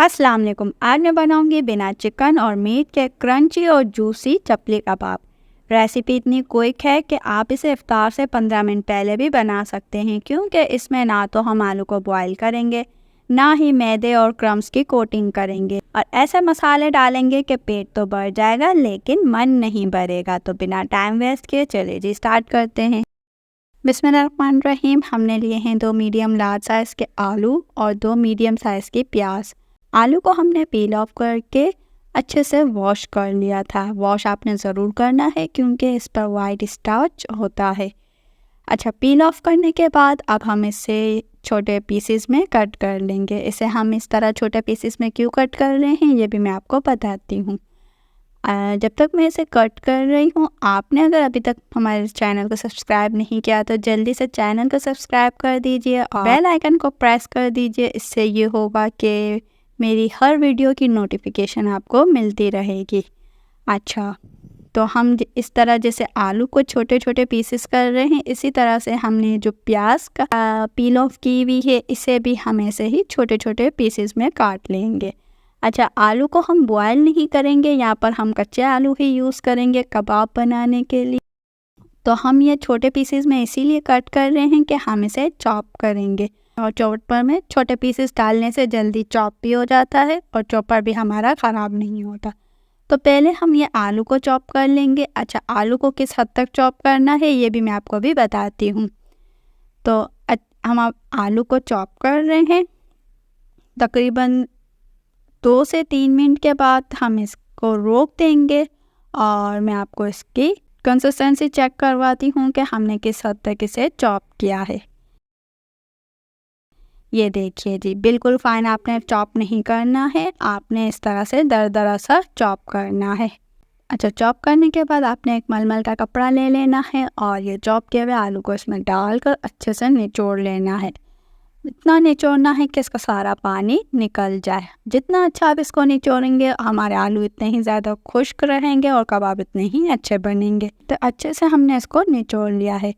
अस्सलाम वालेकुम। आज मैं बनाऊंगी बिना चिकन और मीट के क्रंची और जूसी चपली कबाब। रेसिपी इतनी क्विक है कि आप इसे इफ्तार से 15 मिनट पहले भी बना सकते हैं, क्योंकि इसमें ना तो हम आलू को बॉईल करेंगे, ना ही मैदे और क्रम्स की कोटिंग करेंगे, और ऐसे मसाले डालेंगे कि पेट तो भर जाएगा लेकिन मन नहीं भरेगा। तो बिना टाइम वेस्ट किए चलिए जी स्टार्ट करते हैं। बिस्मिल्लाहिर्रहमानिर्रहीम। हमने लिए हैं 2 मीडियम लार्ज साइज़ के आलू और 2 मीडियम साइज़ की प्याज। आलू को हमने पील ऑफ करके अच्छे से वॉश कर लिया था। वॉश आपने ज़रूर करना है क्योंकि इस पर वाइट स्टार्च होता है। अच्छा, पील ऑफ करने के बाद अब हम इसे छोटे पीसेस में कट कर लेंगे। इसे हम इस तरह छोटे पीसेस में क्यों कट कर रहे हैं ये भी मैं आपको बताती हूँ। जब तक मैं इसे कट कर रही हूँ, आपने अगर अभी तक हमारे चैनल को सब्सक्राइब नहीं किया तो जल्दी से चैनल को सब्सक्राइब कर दीजिए और बेल आइकन को प्रेस कर दीजिए। इससे ये होगा कि मेरी हर वीडियो की नोटिफिकेशन आपको मिलती रहेगी। अच्छा, तो हम इस तरह जैसे आलू को छोटे छोटे पीसेस कर रहे हैं, इसी तरह से हमने जो प्याज का पील ऑफ की हुई है इसे भी हम ऐसे ही छोटे छोटे पीसेस में काट लेंगे। अच्छा, आलू को हम बॉयल नहीं करेंगे, यहाँ पर हम कच्चे आलू ही यूज़ करेंगे कबाब बनाने के लिए। तो हम ये छोटे पीसेस में इसीलिए कट कर रहे हैं कि हम इसे चॉप करेंगे, और चॉपर में छोटे पीसेस डालने से जल्दी चॉप भी हो जाता है और चॉपर भी हमारा ख़राब नहीं होता। तो पहले हम ये आलू को चॉप कर लेंगे। अच्छा, आलू को किस हद तक चॉप करना है ये भी मैं आपको भी बताती हूँ। तो हम अब आलू को चॉप कर रहे हैं। तकरीबन 2 से 3 मिनट के बाद हम इसको रोक देंगे और मैं आपको इसकी कंसिस्टेंसी चेक करवाती हूँ कि हमने किस हद तक इसे चॉप किया है। ये देखिए जी, बिल्कुल फाइन आपने चॉप नहीं करना है, आपने इस तरह से दरदरा सा चॉप करना है। अच्छा, चॉप करने के बाद आपने एक मलमल का कपड़ा ले लेना है और ये चॉप किए हुए आलू को इसमें डालकर अच्छे से निचोड़ लेना है। इतना निचोड़ना है कि इसका सारा पानी निकल जाए। जितना अच्छा आप इसको निचोड़ेंगे हमारे आलू इतने ही ज़्यादा खुश्क रहेंगे और कबाब इतने ही अच्छे बनेंगे। तो अच्छे से हमने इसको निचोड़ लिया है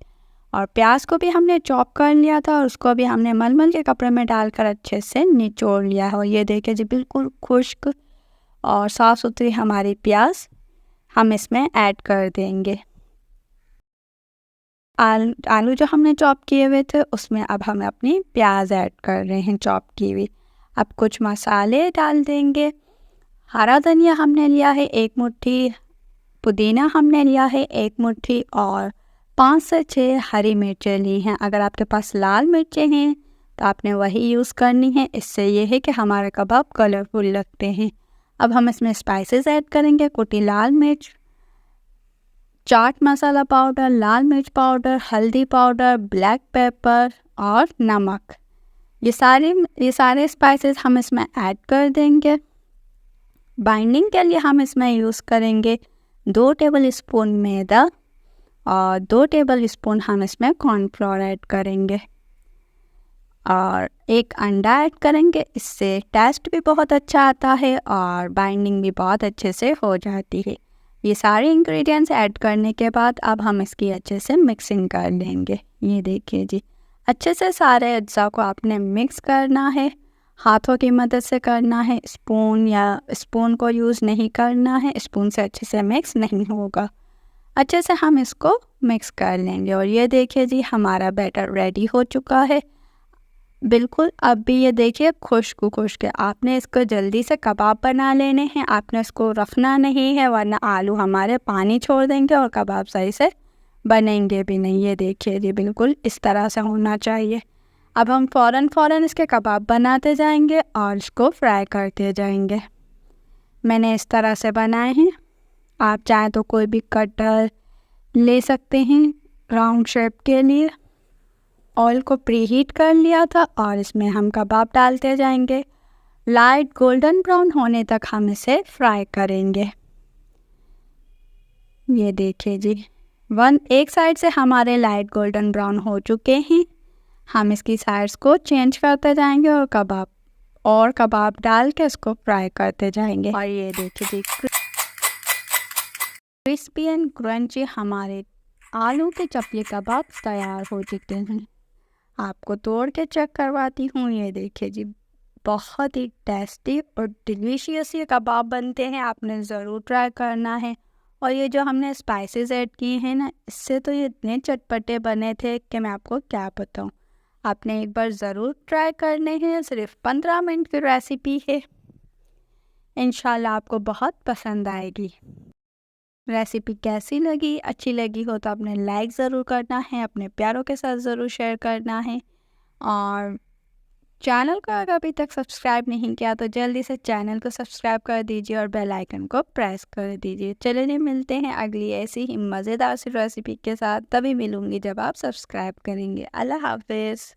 और प्याज को भी हमने चॉप कर लिया था और उसको भी हमने मलमल के कपड़े में डालकर अच्छे से निचोड़ लिया है। और ये देखिए जी, बिल्कुल खुश्क और साफ़ सुथरी हमारी प्याज हम इसमें ऐड कर देंगे। आलू जो हमने चॉप किए हुए थे उसमें अब हम अपनी प्याज ऐड कर रहे हैं चॉप की हुई। अब कुछ मसाले डाल देंगे। हरा धनिया हमने लिया है 1 मुट्ठी, पुदीना हमने लिया है 1 मुट्ठी और 5 से 6 हरी मिर्चें ली हैं। अगर आपके पास लाल मिर्चें हैं तो आपने वही यूज़ करनी है। इससे ये है कि हमारे कबाब कलरफुल लगते हैं। अब हम इसमें स्पाइसेस ऐड करेंगे। कुटी लाल मिर्च, चाट मसाला पाउडर, लाल मिर्च पाउडर, हल्दी पाउडर, ब्लैक पेपर और नमक। ये सारे स्पाइसेस हम इसमें ऐड कर देंगे। बाइंडिंग के लिए हम इसमें यूज़ करेंगे 2 टेबल स्पून मैदा और 2 टेबल स्पून हम इसमें कॉर्नफ्लोर ऐड करेंगे और 1 अंडा ऐड करेंगे। इससे टेस्ट भी बहुत अच्छा आता है और बाइंडिंग भी बहुत अच्छे से हो जाती है। ये सारे इंग्रेडिएंट्स ऐड करने के बाद अब हम इसकी अच्छे से मिक्सिंग कर लेंगे। ये देखिए जी, अच्छे से सारे अज्जा को आपने मिक्स करना है, हाथों की मदद से करना है। स्पून को यूज़ नहीं करना है, स्पून से अच्छे से मिक्स नहीं होगा। अच्छे से हम इसको मिक्स कर लेंगे और ये देखिए जी, हमारा बैटर रेडी हो चुका है बिल्कुल। अब भी ये देखिए खुश्क है। आपने इसको जल्दी से कबाब बना लेने हैं, आपने इसको रखना नहीं है वरना आलू हमारे पानी छोड़ देंगे और कबाब सही से बनेंगे भी नहीं। ये देखिए जी, बिल्कुल इस तरह से होना चाहिए। अब हम फ़ौरन इसके कबाब बनाते जाएंगे और इसको फ्राई करते जाएंगे। मैंने इस तरह से बनाए हैं, आप चाहें तो कोई भी कटर ले सकते हैं राउंड शेप के लिए। ऑयल को प्रीहीट कर लिया था और इसमें हम कबाब डालते जाएंगे। लाइट गोल्डन ब्राउन होने तक हम इसे फ्राई करेंगे। ये देखिए जी, एक साइड से हमारे लाइट गोल्डन ब्राउन हो चुके हैं। हम इसकी साइड्स को चेंज करते जाएंगे और कबाब डाल के इसको फ्राई करते जाएंगे। और ये देखिए जी, क्रिस्पी एंड क्रंची हमारे आलू के चपली कबाब तैयार हो चुके हैं। आपको तोड़ के चेक करवाती हूँ। ये देखिए जी, बहुत ही टेस्टी और डिलीशियस ये कबाब बनते हैं, आपने ज़रूर ट्राई करना है। और ये जो हमने स्पाइसेस ऐड किए हैं ना, इससे तो ये इतने चटपटे बने थे कि मैं आपको क्या बताऊँ। आपने एक बार ज़रूर ट्राई करने हैं, सिर्फ 15 मिनट की रेसिपी है, इंशाल्लाह आपको बहुत पसंद आएगी। रेसिपी कैसी लगी, अच्छी लगी हो तो आपने लाइक ज़रूर करना है, अपने प्यारों के साथ ज़रूर शेयर करना है, और चैनल को अगर अभी तक सब्सक्राइब नहीं किया तो जल्दी से चैनल को सब्सक्राइब कर दीजिए और बेल आइकन को प्रेस कर दीजिए। चलिए मिलते हैं अगली ऐसी ही मज़ेदार सी रेसिपी के साथ, तभी मिलूँगी जब आप सब्सक्राइब करेंगे। अल्लाह हाफ़िज़।